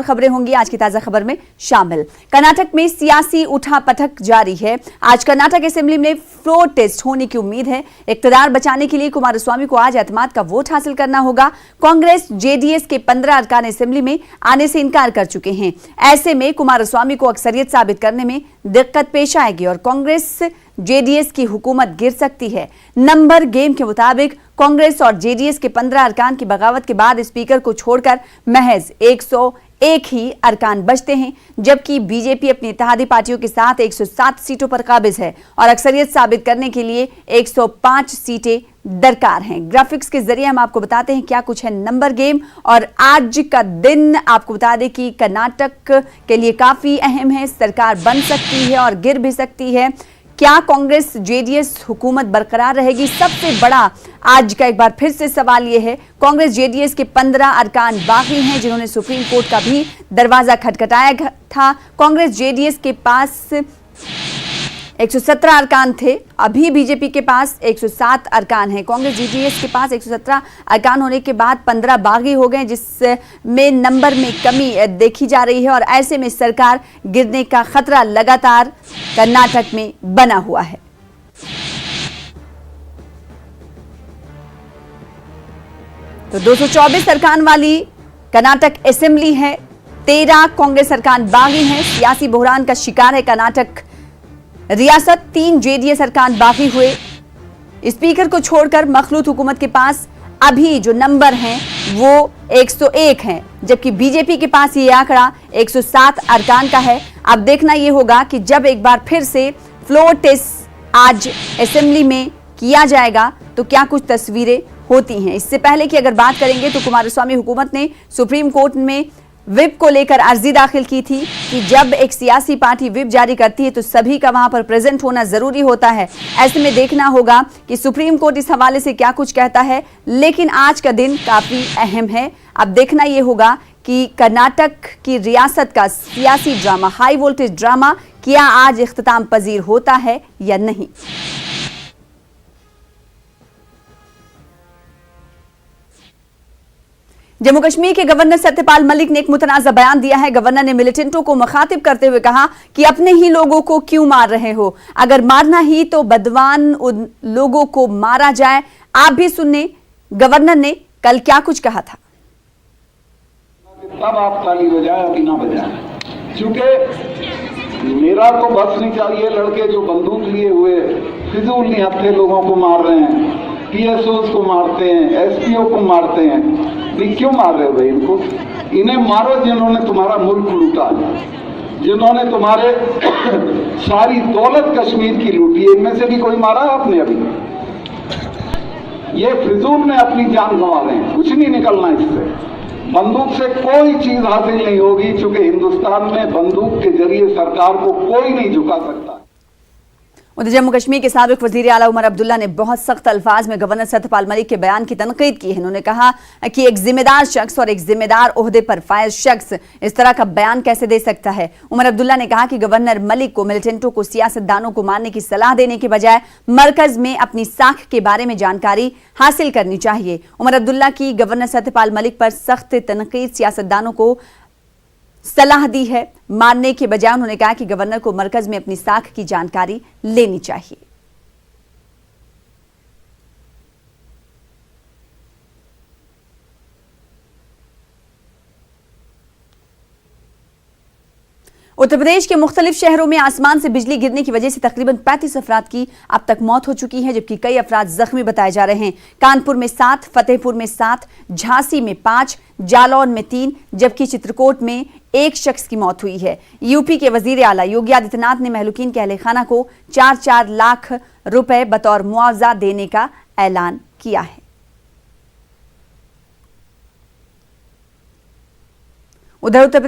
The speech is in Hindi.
खबरें होंगी आज की ताजा खबर में शामिल। कर्नाटक में सियासी उठापटक जारी है। आज कर्नाटक असेंबली में फ्लोर टेस्ट होने की उम्मीद है। इक्तदार बचाने के लिए कुमारस्वामी को आज एतमाद का वोट हासिल करना होगा। कांग्रेस जेडीएस के 15 अरकान असेंबली में आने से इनकार कर चुके हैं। ऐसे में कुमारस्वामी को अक्सरियत साबित करने में दिक्कत पेश आएगी और कांग्रेस जेडीएस की हुकूमत गिर सकती है। नंबर गेम के मुताबिक कांग्रेस और जेडीएस के 15 अरकान की बगावत के बाद स्पीकर को छोड़कर महज 101 ही अरकान बचते हैं, जबकि बीजेपी अपनी इत्तेहादी पार्टियों के साथ 107 सीटों पर काबिज है और अक्सरियत साबित करने के लिए 105 सीटें दरकार हैं। ग्राफिक्स के जरिए हम आपको बताते हैं क्या कुछ है नंबर गेम। और आज का दिन आपको बता दें कि कर्नाटक के लिए काफी अहम है। सरकार बन सकती है और गिर भी सकती है। क्या कांग्रेस जेडीएस हुकूमत बरकरार रहेगी? सबसे बड़ा आज का एक बार फिर से सवाल यह है। कांग्रेस जेडीएस के 15 अरकान बाकी हैं जिन्होंने सुप्रीम कोर्ट का भी दरवाजा खटखटाया था। कांग्रेस जेडीएस के पास 117 अरकान थे, अभी बीजेपी के पास 107 अरकान हैं। कांग्रेस जेडीएस के पास 117 अरकान होने के बाद 15 बागी हो गए, जिसमें नंबर में कमी देखी जा रही है और ऐसे में सरकार गिरने का खतरा लगातार कर्नाटक में बना हुआ है। तो 224 अरकान वाली कर्नाटक असेंबली है, 13 कांग्रेस अरकान बागी हैं। सियासी बहरान का शिकार है कर्नाटक रियासत। 3 जेडीएस अरकान बाकी हुए। स्पीकर को छोड़कर मखलूत हुकूमत के पास अभी जो नंबर हैं वो 101 हैं, जबकि बीजेपी के पास ये आंकड़ा 107 अरकान का है। अब देखना ये होगा कि जब एक बार फिर से फ्लोर टेस्ट आज असेंबली में किया जाएगा तो क्या कुछ तस्वीरें होती हैं। इससे पहले की अगर बात करेंगे तो कुमारस्वामी हुकूमत ने सुप्रीम कोर्ट में विप को लेकर अर्जी दाखिल की थी कि जब एक सियासी पार्टी विप जारी करती है तो सभी का वहां पर प्रेजेंट होना जरूरी होता है। ऐसे में देखना होगा कि सुप्रीम कोर्ट इस हवाले से क्या कुछ कहता है। लेकिन आज का दिन काफी अहम है। अब देखना यह होगा कि कर्नाटक की रियासत का सियासी ड्रामा, हाई वोल्टेज ड्रामा, क्या आज इख्तिताम पजीर होता है या नहीं। जम्मू कश्मीर के गवर्नर सत्यपाल मलिक ने एक मुतनाज़ा बयान दिया है। गवर्नर ने मिलिटेंटों को मुखातिब करते हुए कहा कि अपने ही लोगों को क्यों मार रहे हो, अगर मारना ही तो बदवान उन लोगों को मारा जाए। आप भी सुनने गवर्नर ने कल क्या कुछ कहा था। तब आप ताली बजाए, अभी ना बजाए, क्योंकि मेरा तो बस नहीं चाहिए। लड़के जो बंदूक लिए हुए फिजूल निहत्थे लोगों को मार रहे हैं, पीएसओ को मारते हैं, एसपीओ को मारते हैं। क्यों मार रहे हो भाई इनको? इन्हें मारो जिन्होंने तुम्हारा मुल्क लूटा, जिन्होंने तुम्हारे सारी दौलत कश्मीर की लूटी है। इनमें से भी कोई मारा आपने अभी? ये फिजूल में अपनी जान गंवा रहे हैं, कुछ नहीं निकलना इससे। बंदूक से कोई चीज हासिल नहीं होगी, क्योंकि हिंदुस्तान में बंदूक के जरिए सरकार को कोई नहीं झुका सकता। उधर जम्मू कश्मीर के साबिक वजीर आला उमर अब्दुल्ला ने बहुत सख्त अल्फाज में गवर्नर सत्यपाल मलिक के बयान की तनकीद की है। उन्होंने कहा कि एक जिम्मेदार शख्स और एक जिम्मेदार ओहदे पर फायज शख्स इस तरह का बयान कैसे दे सकता है। उमर अब्दुल्ला ने कहा कि गवर्नर मलिक को मिलिटेंटों को, सियासतदानों को मारने की सलाह देने के बजाय मरकज में अपनी साख के बारे में जानकारी हासिल करनी चाहिए। उमर अब्दुल्ला की गवर्नर सत्यपाल मलिक पर सख्त तनकीद, सियासतदानों को सलाह दी है मारने के बजाय। उन्होंने कहा कि गवर्नर को मरकज में अपनी साख की जानकारी लेनी चाहिए। उत्तर प्रदेश के मुख्तलिफ शहरों में आसमान से बिजली गिरने की वजह से तकरीबन 35 अफराद की अब तक मौत हो चुकी है, जबकि कई अफराद जख्मी बताए जा रहे हैं। कानपुर में 7, फतेहपुर में 7, झांसी में 5, जालौन में 3, जबकि चित्रकूट में 1 शख्स की मौत हुई है। यूपी के वजीर आला योगी आदित्यनाथ ने महलूकीन के अहले खाना को 4-4 लाख रुपए बतौर मुआवजा देने का ऐलान किया है। उधर उत्तर प्रदेश